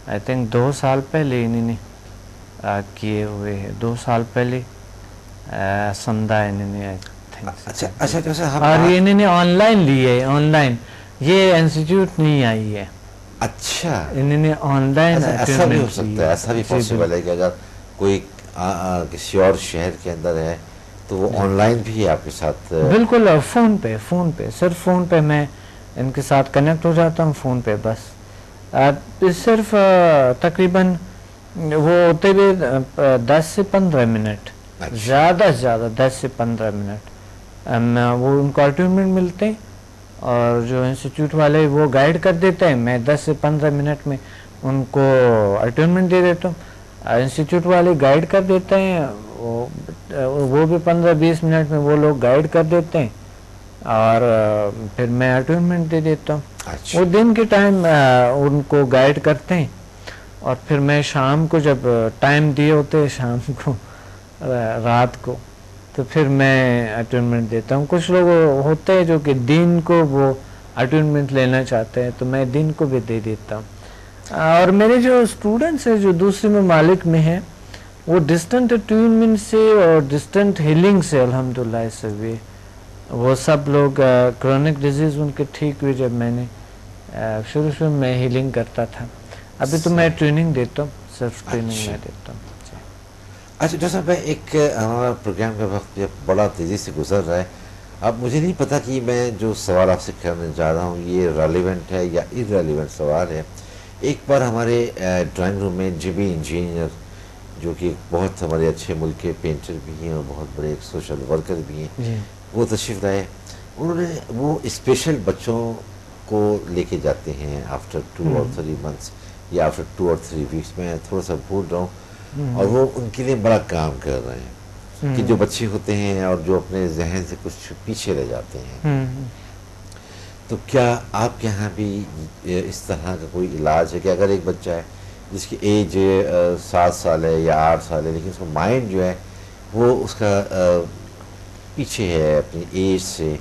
آئی تھنک 2 سال پہلے انہوں نے کیے ہوئے ہیں، 2 سال پہلے سمدھا انہوں نے اور یہ انہوں نے آن لائن لیے، آن لائن، یہ انسٹیٹیوٹ نہیں آئی ہے. اچھا، انہوں نے آن لائن. ایسا بھی ہو سکتا ہے، ایسا بھی پاسبل ہے کہ اگر کوئی کسی اور شہر کے اندر ہے تو وہ آن لائن بھی آپ کے ساتھ. بالکل، فون پہ صرف فون پہ میں ان کے ساتھ کنیکٹ ہو جاتا ہوں، فون پہ بس. صرف تقریباً وہ ہوتے ہوئے 10 سے 15 منٹ، زیادہ سے زیادہ 10 سے 15 منٹ وہ ان کو اٹینمنٹ ملتے ہیں. اور جو انسٹیٹیوٹ والے وہ گائیڈ کر دیتے ہیں، میں 10 سے 15 منٹ میں ان کو اٹینمنٹ دے دیتا ہوں. انسٹیٹیوٹ والے گائیڈ کر دیتے ہیں، وہ بھی 15-20 منٹ میں وہ لوگ گائیڈ کر دیتے ہیں اور پھر میں اٹینمنٹ دے دیتا ہوں. وہ دن کے ٹائم ان کو گائیڈ کرتے ہیں اور پھر میں شام کو جب ٹائم دیے ہوتے ہیں، شام کو رات کو تو پھر میں اٹونمنٹ دیتا ہوں. کچھ لوگ ہوتے ہیں جو کہ دین کو وہ اٹونمنٹ لینا چاہتے ہیں, تو میں دین کو بھی دے دیتا ہوں. اور میرے جو اسٹوڈنٹس ہیں جو دوسرے ممالک میں ہیں, وہ ڈسٹنٹ اٹونمنٹ سے اور ڈسٹنٹ ہیلنگ سے الحمدللہ سے بھی وہ سب لوگ کرونک ڈیزیز ان کے ٹھیک ہوئی. جب میں نے شروع میں ہیلنگ کرتا تھا, ابھی تو میں ٹریننگ دیتا ہوں, صرف ٹریننگ میں دیتا ہوں. اچھا ڈاکٹر صاحب, ایک ہمارا پروگرام کا وقت بڑا تیزی سے گزر رہا ہے. اب مجھے نہیں پتا کہ میں جو سوال آپ سے کرنے جا رہا ہوں یہ ریلیونٹ ہے یا ارریلیونٹ سوال ہے. ایک بار ہمارے ڈرائنگ روم میں جبی انجینئر, جو کہ بہت ہمارے اچھے ملک کے پینٹر بھی ہیں اور بہت بڑے سوشل ورکر بھی ہیں, وہ تشریف لائے. انہوں نے وہ اسپیشل بچوں کو لے کے جاتے ہیں آفٹر 2 or 3 months یا آفٹر 2 or 3 weeks. میں تھوڑا سا بھول رہا ہوں, اور وہ ان کے لیے بڑا کام کر رہے ہیں کہ جو بچے ہوتے ہیں اور جو اپنے ذہن سے کچھ پیچھے رہ جاتے ہیں. تو کیا آپ کے یہاں بھی اس طرح کا کوئی علاج ہے کہ اگر ایک بچہ ہے جس کی ایج 7 سال ہے یا 8 سال ہے, لیکن اس کا مائنڈ جو ہے وہ اس کا پیچھے ہے اپنی ایج سے,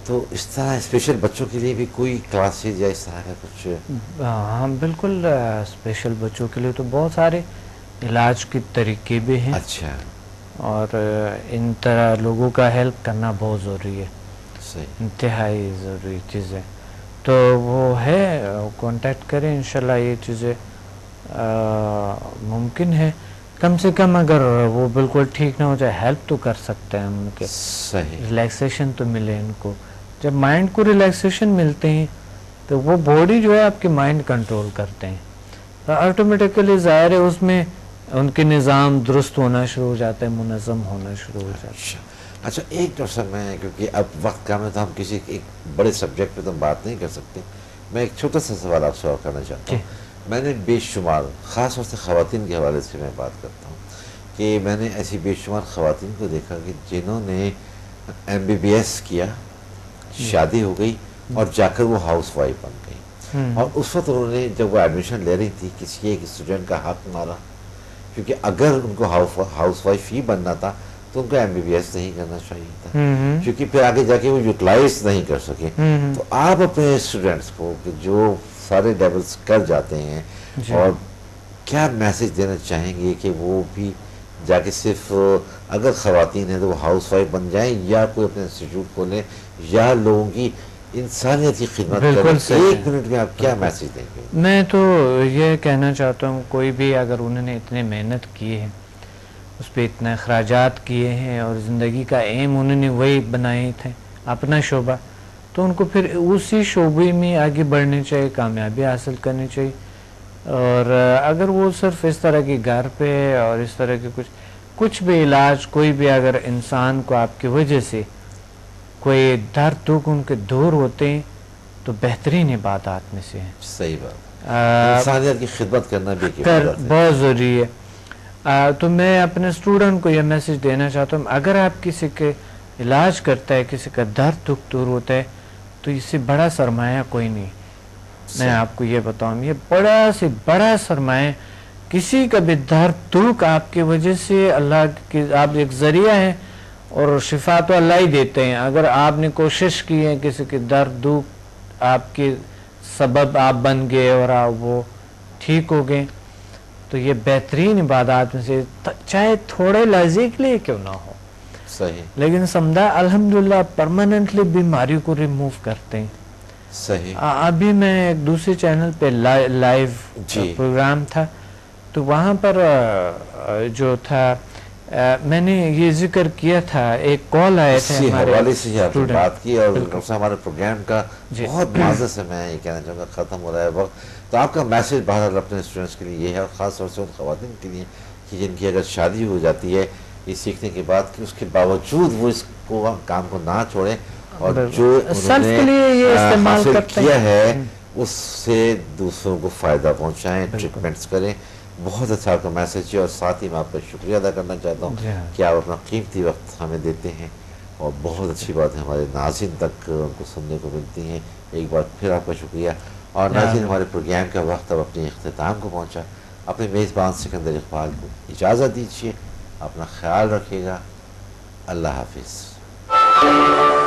تو اس طرح اسپیشل بچوں کے لیے بھی کوئی کلاسز یا اس طرح کا کچھ؟ ہاں بالکل, اسپیشل بچوں کے لیے تو بہت سارے علاج کے طریقے بھی ہیں. اچھا. اور ان طرح لوگوں کا ہیلپ کرنا بہت ضروری ہے, انتہائی ضروری چیز ہے. تو وہ ہے, کانٹیکٹ کریں, انشاءاللہ یہ چیزیں ممکن ہے. کم سے کم اگر وہ بالکل ٹھیک نہ ہو جائے, ہیلپ تو کر سکتے ہیں ان کے, ریلیکسیشن تو ملے ان کو. جب مائنڈ کو ریلیکسیشن ملتے ہیں تو وہ باڈی جو ہے آپ کے مائنڈ کنٹرول کرتے ہیں, تو آٹومیٹیکلی ظاہر ہے اس میں ان کے نظام درست ہونا شروع ہو جاتا ہے, منظم ہونا شروع ہو جاتا ہے. اچھا ایک ڈاکٹر صاحب, میں کیونکہ اب وقت کم ہے تو ہم کسی ایک بڑے سبجیکٹ پہ تو بات نہیں کر سکتے, میں ایک چھوٹا سا سوال آپ سے اور کرنا چاہتا ہوں. میں نے بے شمار, خاص طور سے خواتین کے حوالے سے میں بات کرتا ہوں, کہ میں نے ایسی بے شمار خواتین کو دیکھا کہ جنہوں نے MBBS کیا, شادی ہو گئی اور جا کر وہ ہاؤس وائف بن گئی, اور اس وقت انہوں نے جب وہ ایڈمیشن لے رہی تھی کسی ایک اسٹوڈنٹ کا حق مارا, کیونکہ اگر ان کو ہاؤس وائف ہی بننا تھا تو ان کو MBBS نہیں کرنا چاہیے تھا, کیونکہ پھر آگے جا کے وہ یوٹیلائز نہیں کر سکے. تو آپ اپنے اسٹوڈنٹس کو کہ جو سارے لیولس کر جاتے ہیں, اور کیا میسج دینا چاہیں گے کہ وہ بھی جا کے صرف اگر خواتین ہیں تو وہ ہاؤس وائف بن جائیں, یا کوئی اپنے انسٹیٹیوٹ کھولیں, یا لوگوں کی انسانیت کی خدمت کریں؟ 1 منٹ میں آپ کیا میسج دیں گے؟ میں تو یہ کہنا چاہتا ہوں, کوئی بھی اگر انہوں نے اتنے محنت کی ہے, اس پہ اتنے اخراجات کیے ہیں, اور زندگی کا ایم انہوں نے وہی بنائے تھے اپنا شعبہ, تو ان کو پھر اسی شعبے میں آگے بڑھنے چاہیے, کامیابی حاصل کرنی چاہیے. اور اگر وہ صرف اس طرح کی گھر پہ اور اس طرح کے کچھ بھی علاج, کوئی بھی اگر انسان کو آپ کی وجہ سے کوئی درد دکھ ان کے دور ہوتے ہیں, تو بہترین عبادات میں سے ہیں. صحیح بات, انسانیت کی خدمت کرنا بھی بہت ضروری ہے. تو میں اپنے اسٹوڈنٹ کو یہ میسج دینا چاہتا ہوں, اگر آپ کسی کے علاج کرتا ہے, کسی کا درد دکھ دور ہوتا ہے, تو اس سے بڑا سرمایہ کوئی نہیں. میں آپ کو یہ بتاؤں, یہ بڑا سے بڑا سرمایہ, کسی کا بھی درد دکھ آپ کی وجہ سے, اللہ کی آپ ایک ذریعہ ہیں, اور شفا تو اللہ ہی دیتے ہیں. اگر آپ نے کوشش کی ہے کسی کے درد دکھ آپ کے سبب آپ بن گئے اور آپ وہ ٹھیک ہو گئے, تو یہ بہترین عبادات میں سے, چاہے تھوڑے لحظے کے لیے کیوں نہ ہو. صحیح. لیکن سمجھا الحمدللہ پرماننٹلی بیماری کو ریموو کرتے ہیں. صحیح. ابھی میں ایک دوسرے چینل پہ لائیو پروگرام تھا, تو وہاں پر جو تھا میں نے یہ ذکر کیا تھا, ایک کال آئے تھے ہمارے حوالے سے آپ نے بات کی, اور ہمارے پروگرام کا بہت معزز سے میں یہ کہنا چاہوں گا ختم ہو رہا ہے وقت, تو آپ کا میسج بہرحال اپنے اسٹوڈنٹس کے لیے یہ ہے, اور خاص طور سے ان خواتین کے لیے کہ جن کی اگر شادی ہو جاتی ہے یہ سیکھنے کے بعد, کہ اس کے باوجود وہ اس کو کام کو نہ چھوڑیں, اور جو انہوں نے حاصل کیا ہے اس سے دوسروں کو فائدہ پہنچائیں, ٹریٹمنٹس کریں. بہت اچھا آپ کا میسج ہے, اور ساتھ ہی میں آپ کا شکریہ ادا کرنا چاہتا ہوں کہ آپ اپنا قیمتی وقت ہمیں دیتے ہیں, اور بہت اچھی بات ہے ہمارے ناظرین تک ان کو سننے کو ملتی ہیں. ایک بار پھر آپ کا شکریہ. اور ناظرین, ہمارے پروگرام کا وقت اب اپنے اختتام کو پہنچا. اپنے میزبان سکندر اقبال کو اجازت دیجیے, اپنا خیال رکھیے گا. اللہ حافظ.